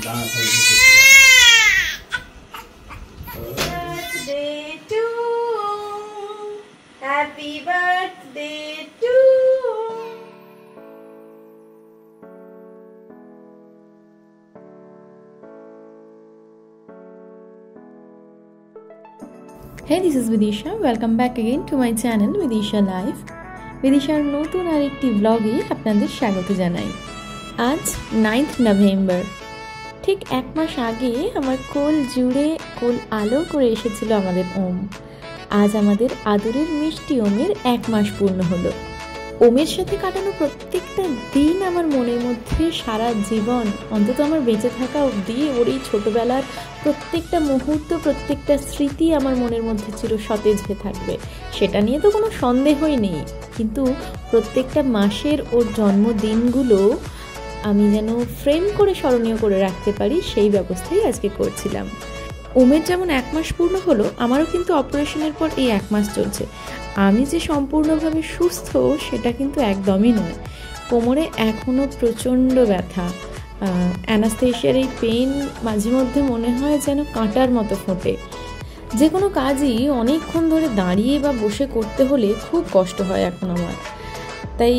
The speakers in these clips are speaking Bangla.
Birthday to Happy birthday to Hey, this is Vidisha. Welcome back again to my channel Vidisha Life. Vidishaর নতুন আরেকটি ব্লগে আপনাদের স্বাগত জানাই। আজ 9th নভেম্বর। ঠিক এক মাস আগে আমার কোল জুড়ে কোল আলো করে এসেছিল আমাদের ওম। আজ আমাদের আদরের মিষ্টি ওমের 1 মাস পূর্ণ হলো। ওমের সাথে কাটানো প্রত্যেকটা দিন আমার মনের মধ্যে সারা জীবন, অন্তত আমার বেঁচে থাকা অবধি ওর এই ছোটোবেলার প্রত্যেকটা মুহূর্ত, প্রত্যেকটা স্মৃতি আমার মনের মধ্যে চির সতেজ হয়ে থাকবে, সেটা নিয়ে তো কোনো সন্দেহই নেই। কিন্তু প্রত্যেকটা মাসের ওর জন্মদিনগুলো আমি যেন ফ্রেম করে স্মরণীয় করে রাখতে পারি, সেই ব্যবস্থাই আজকে করছিলাম। ওমের যেমন 1 মাস পূর্ণ হলো, আমারও কিন্তু অপারেশনের পর এই 1 মাস চলছে। আমি যে সম্পূর্ণভাবে সুস্থ সেটা কিন্তু একদমই নয়। কোমরে এখনও প্রচণ্ড ব্যথা, অ্যানাস্থেশিয়ার এই পেন মাঝে মধ্যে মনে হয় যেন কাঁটার মতো ফোটে। যে কোনো কাজই অনেকক্ষণ ধরে দাঁড়িয়ে বা বসে করতে হলে খুব কষ্ট হয় এখন আমার। তাই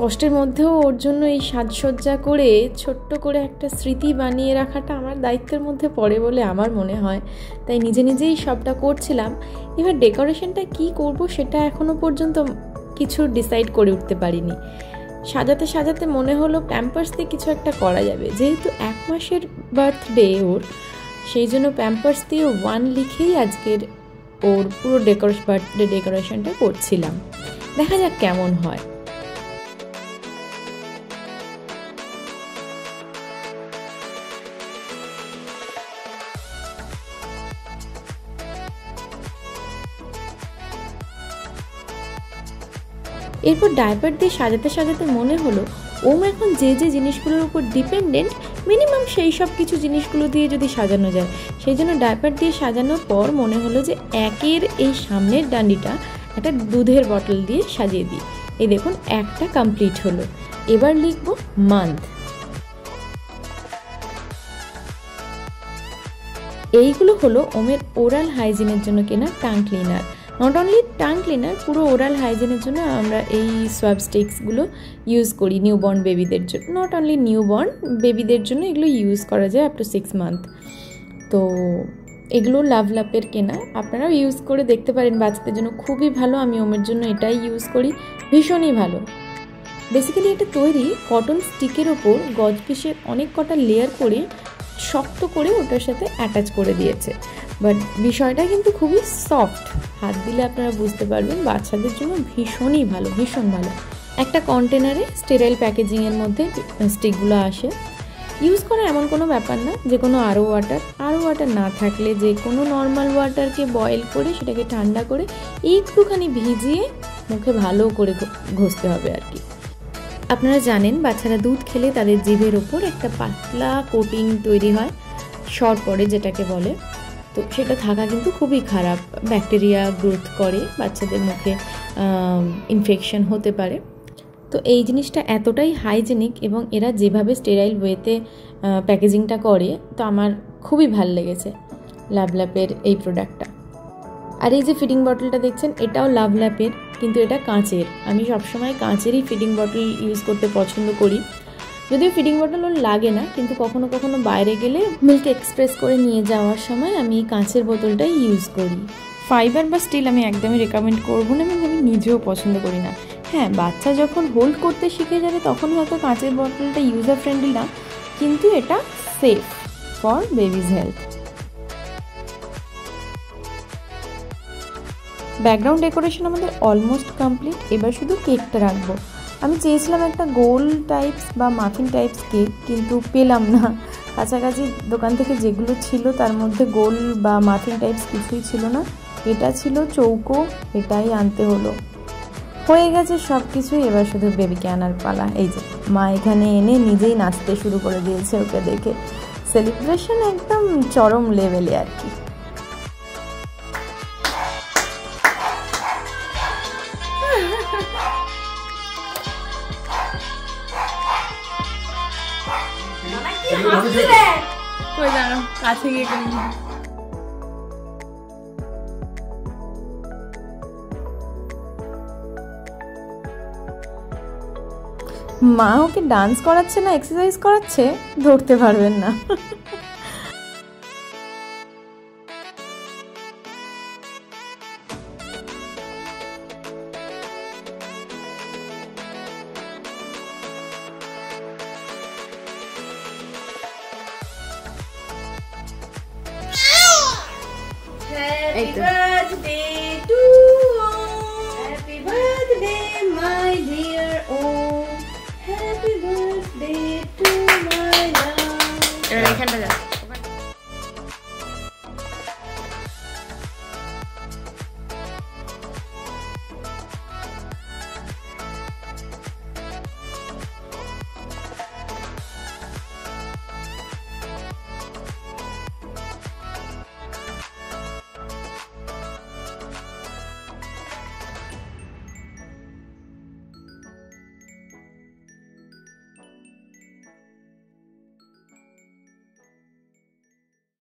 কষ্টের মধ্যেও ওর জন্য এই সাজসজ্জা করে ছোট্ট করে একটা স্মৃতি বানিয়ে রাখাটা আমার দায়িত্বের মধ্যে পড়ে বলে আমার মনে হয়। তাই নিজে নিজেই সবটা করছিলাম। এবার ডেকোরেশনটা কি করব সেটা এখনও পর্যন্ত কিছু ডিসাইড করে উঠতে পারিনি। সাজাতে সাজাতে মনে হলো প্যাম্পার্স দিয়ে কিছু একটা করা যাবে। যেহেতু 1 মাসের বার্থডে ওর, সেই জন্য প্যাম্পার্স দিয়ে 1 লিখেই আজকের ওর পুরো বার্থডে ডেকোরেশনটা করছিলাম। দেখা যাক কেমন হয়। এরপর ডায়পার দিয়ে সাজাতে সাজাতে মনে হলো ওম এখন যে যে জিনিসগুলোর উপর ডিপেন্ডেন্ট, মিনিমাম সেই সব কিছু জিনিসগুলো দিয়ে যদি সাজানো যায়। সেই জন্য ডায়পার দিয়ে সাজানোর পর মনে হলো যে 1-এর এই সামনের ডান্ডিটা একটা দুধের বটল দিয়ে সাজিয়ে দিই। এই দেখুন, একটা কমপ্লিট হলো। এবার লিখব মান্থ। এইগুলো হলো ওমের ওরাল হাইজিনের জন্য কেনা tongue cleaner. Not only tongue cleaner, পুরো ওরাল হাইজিনের জন্য আমরা এই সোয়াব স্টিক্সগুলো ইউজ করি নিউবর্ন বেবিদের জন্য। নট অনলি নিউবর্ন বেবিদের জন্য এগুলো ইউজ করা যায় আপ টু 6 মান্থ। তো এগুলো লাভলাপের কেনা, আপনারাও ইউজ করে দেখতে পারেন, বাচ্চাদের জন্য খুবই ভালো। আমি ওমের জন্য এটাই ইউজ করি, ভীষণই ভালো। বেসিক্যালি এটা তৈরি কটন স্টিকের ওপর গজপিসের অনেক কটা লেয়ার করে শক্ত করে ওটার সাথে অ্যাটাচ করে দিয়েছে। বাট বিষয়টা কিন্তু খুবই সফট, হাত দিলে আপনারা বুঝতে পারবেন। বাচ্চাদের জন্য ভীষণই ভালো, ভীষণ ভালো। একটা কন্টেনারে স্টেরাইল প্যাকেজিংয়ের মধ্যে স্টিকগুলো আসে। ইউজ করা এমন কোনো ব্যাপার না, যে কোনো আরও ওয়াটার না থাকলে যে কোনো নর্মাল ওয়াটারকে বয়েল করে সেটাকে ঠান্ডা করে একটুখানি ভিজিয়ে মুখে ভালো করে ঘষতে হবে আর কি। আপনারা জানেন বাচ্চারা দুধ খেলে তাদের জিভের ওপর একটা পাতলা কোটিং তৈরি হয়, সর পড়ে যেটাকে বলে। তো সেটা থাকা কিন্তু খুবই খারাপ, ব্যাকটেরিয়া গ্রোথ করে, বাচ্চাদের মুখে ইনফেকশন হতে পারে। তো এই জিনিসটা এতটাই হাইজেনিক এবং এরা যেভাবে স্টেরাইল ওয়েতে প্যাকেজিংটা করে, তো আমার খুবই ভালো লেগেছে লাভলাপের এই প্রোডাক্টটা। আর এই যে ফিডিং বটলটা দেখছেন, এটাও লাভলাপের, কিন্তু এটা কাঁচের। আমি সবসময় কাঁচেরই ফিডিং বটল ইউজ করতে পছন্দ করি। যদিও ফিডিং বটল ওর লাগে না, কিন্তু কখনো কখনো বাইরে গেলে মিল্ক এক্সপ্রেস করে নিয়ে যাওয়ার সময় আমি কাঁচের বোতলটাই ইউজ করি। ফাইবার বা স্টিল আমি একদমই রেকমেন্ড করবো না, এবং আমি নিজেও পছন্দ করি না। হ্যাঁ, বাচ্চা যখন হোল্ড করতে শিখে যাবে তখন হয়তো কাঁচের বোতলটা ইউজার ফ্রেন্ডলি না, কিন্তু এটা safe for babies health. Background decoration আমাদের অলমোস্ট কমপ্লিট। এবার শুধু কেকটা রাখবো। আমি চেয়েছিলাম একটা গোল টাইপস বা মাফিন টাইপস কেক, কিন্তু পেলাম না। কাছাকাছি দোকান থেকে যেগুলো ছিল তার মধ্যে গোল বা মাফিন টাইপস কিছুই ছিল না। এটা ছিল চৌকো, এটাই আনতে হলো। হয়ে গেছে সব কিছুই, এবার শুধু বেবিকে আনার পালা। এই যে মা এখানে এনে নিজেই নাচতে শুরু করে দিয়েছে ওকে দেখে। সেলিব্রেশন একদম চরম লেভেলে আর কি। হাসি দেখ কই দাঁড়াও, কাছে গিয়ে করি। মা ওকে ডান্স করাচ্ছে না এক্সারসাইজ করাচ্ছে ধরতে পারবেন না। Happy birthday to Happy birthday my dear Oh Happy birthday to my love। এখানটা যা।